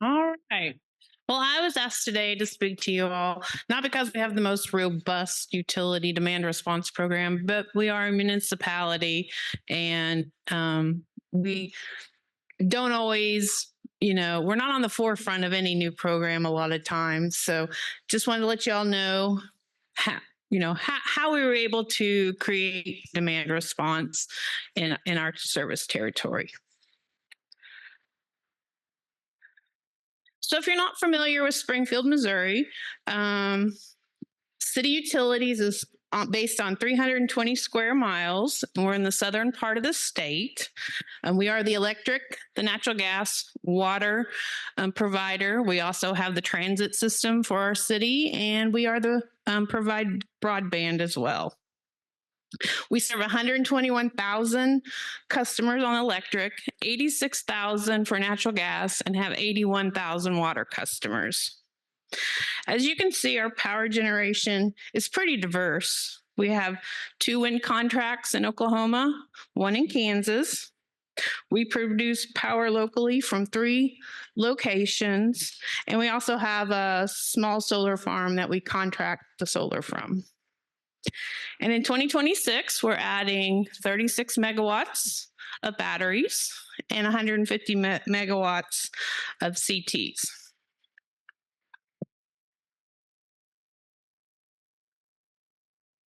All right. Well, I was asked today to speak to you all, not because we have the most robust utility demand response program, but we are a municipality and we don't always, we're not on the forefront of any new program a lot of times. So just wanted to let you all know how we were able to create demand response in our service territory. So if you're not familiar with Springfield, Missouri, City Utilities is based on 320 square miles. We're in the southern part of the state. We are the electric, the natural gas, water provider. We also have the transit system for our city, and we are the provide broadband as well. We serve 121,000 customers on electric, 86,000 for natural gas, and have 81,000 water customers. As you can see, our power generation is pretty diverse. We have 2 wind contracts in Oklahoma, 1 in Kansas. We produce power locally from 3 locations, and we also have a small solar farm that we contract the solar from. And in 2026, we're adding 36 megawatts of batteries and 150 megawatts of CTs.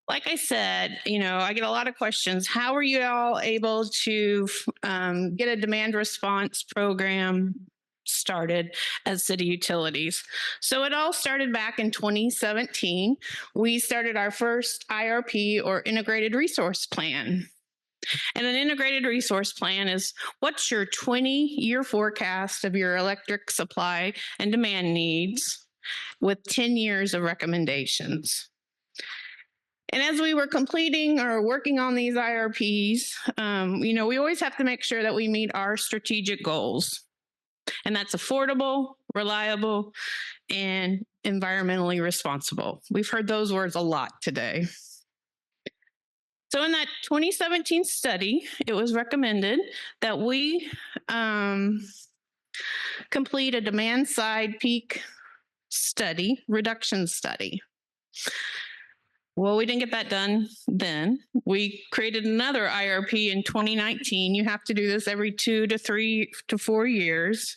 Like I said, I get a lot of questions. How are you all able to get a demand response program started as City Utilities? So it all started back in 2017. We started our first IRP, or Integrated Resource Plan. And an integrated resource plan is what's your 20-year forecast of your electric supply and demand needs with 10 years of recommendations. And as we were completing or working on these IRPs, we always have to make sure that we meet our strategic goals. And that's affordable, reliable, and environmentally responsible. We've heard those words a lot today. So in that 2017 study, it was recommended that we complete a demand side peak study, reduction study. Well, we didn't get that done then. We created another IRP in 2019. You have to do this every 2 to 3 to 4 years.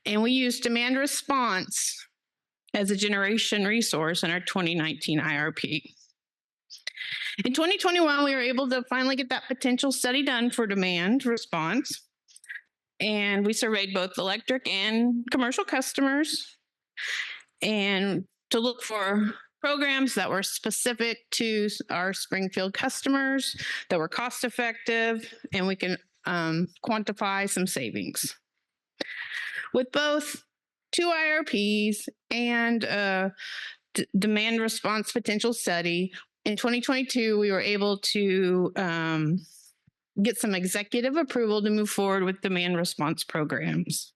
And we used demand response as a generation resource in our 2019 IRP. In 2021, we were able to finally get that potential study done for demand response. And we surveyed both electric and commercial customers and to look for programs that were specific to our Springfield customers, that were cost effective, and we can quantify some savings. With both 2 IRPs and demand response potential study, in 2022, we were able to get some executive approval to move forward with demand response programs.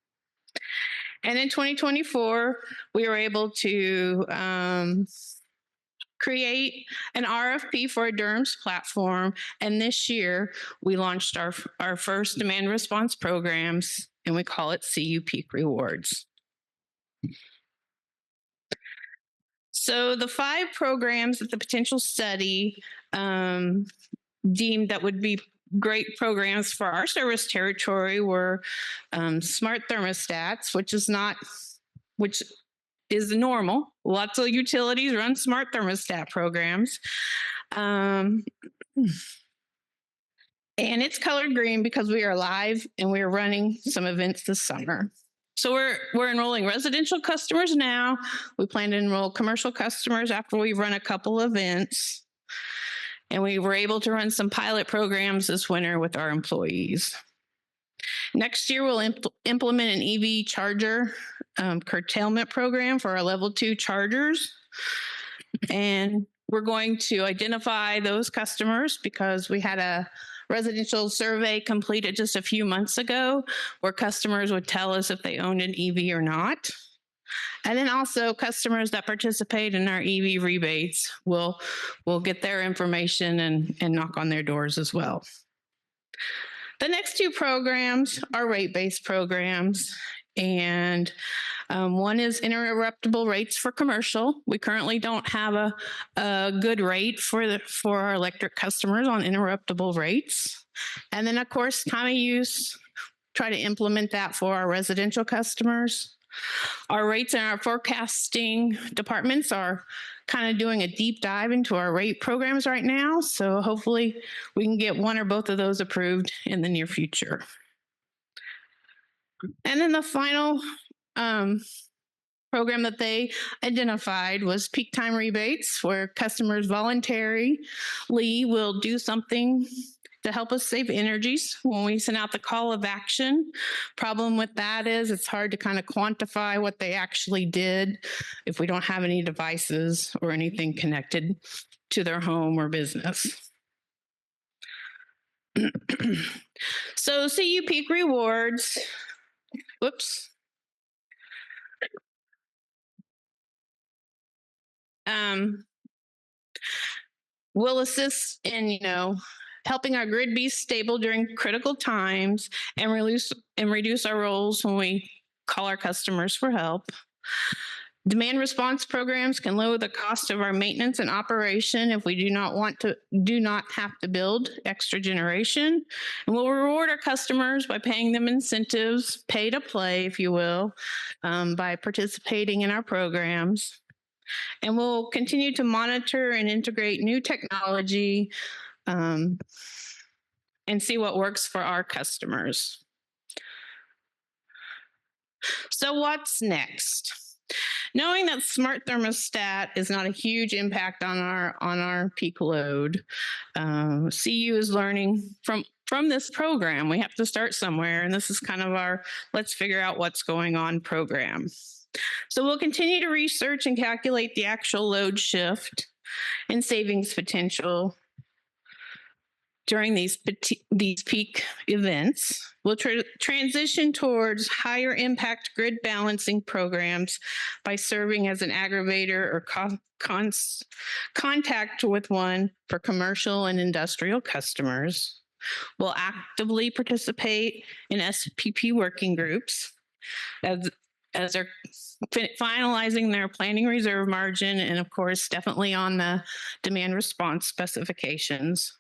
And in 2024, we were able to create an RFP for a DERMS platform. And this year, we launched our first demand response programs, and we call it CU Peak Rewards. So the 5 programs that the potential study deemed that would be great programs for our service territory were smart thermostats, which is normal. Lots of utilities run smart thermostat programs. And it's colored green because we are live and we are running some events this summer. So we're enrolling residential customers now. We plan to enroll commercial customers after we run a couple events. And we were able to run some pilot programs this winter with our employees. Next year, we'll implement an EV charger curtailment program for our level 2 chargers. And we're going to identify those customers because we had a residential survey completed just a few months ago where customers would tell us if they owned an EV or not. And then also customers that participate in our EV rebates will get their information and knock on their doors as well. The next 2 programs are rate-based programs. And One is interruptible rates for commercial. We currently don't have a good rate for our electric customers on interruptible rates. And then, of course, time of use, try to implement that for our residential customers. Our rates and our forecasting departments are kind of doing a deep dive into our rate programs right now. So hopefully we can get one or both of those approved in the near future. And then the final program that they identified was peak time rebates, where customers voluntarily will do something to help us save energies when we send out the call of action. Problem with that is it's hard to kind of quantify what they actually did if we don't have any devices or anything connected to their home or business. So CU Peak Rewards, whoops. Will assist in, helping our grid be stable during critical times and reduce our rolls when we call our customers for help. Demand response programs can lower the cost of our maintenance and operation if we do not have to build extra generation. And we'll reward our customers by paying them incentives, pay to play, if you will, by participating in our programs. And we'll continue to monitor and integrate new technology and see what works for our customers. So what's next? Knowing that smart thermostat is not a huge impact on our peak load, CU is learning from this program. We have to start somewhere, and this is kind of our let's figure out what's going on program. So we'll continue to research and calculate the actual load shift and savings potential during these peak events. We'll transition towards higher impact grid balancing programs by serving as an aggravator or contact with one for commercial and industrial customers. We'll actively participate in SPP working groups as they're finalizing their planning reserve margin, and of course, definitely on the demand response specifications.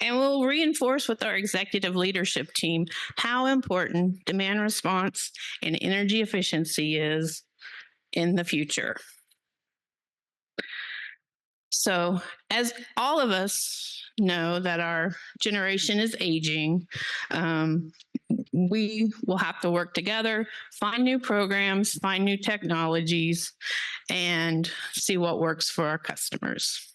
And we'll reinforce with our executive leadership team how important demand response and energy efficiency is in the future. So, as all of us know that our generation is aging, we will have to work together, find new programs, find new technologies, and see what works for our customers.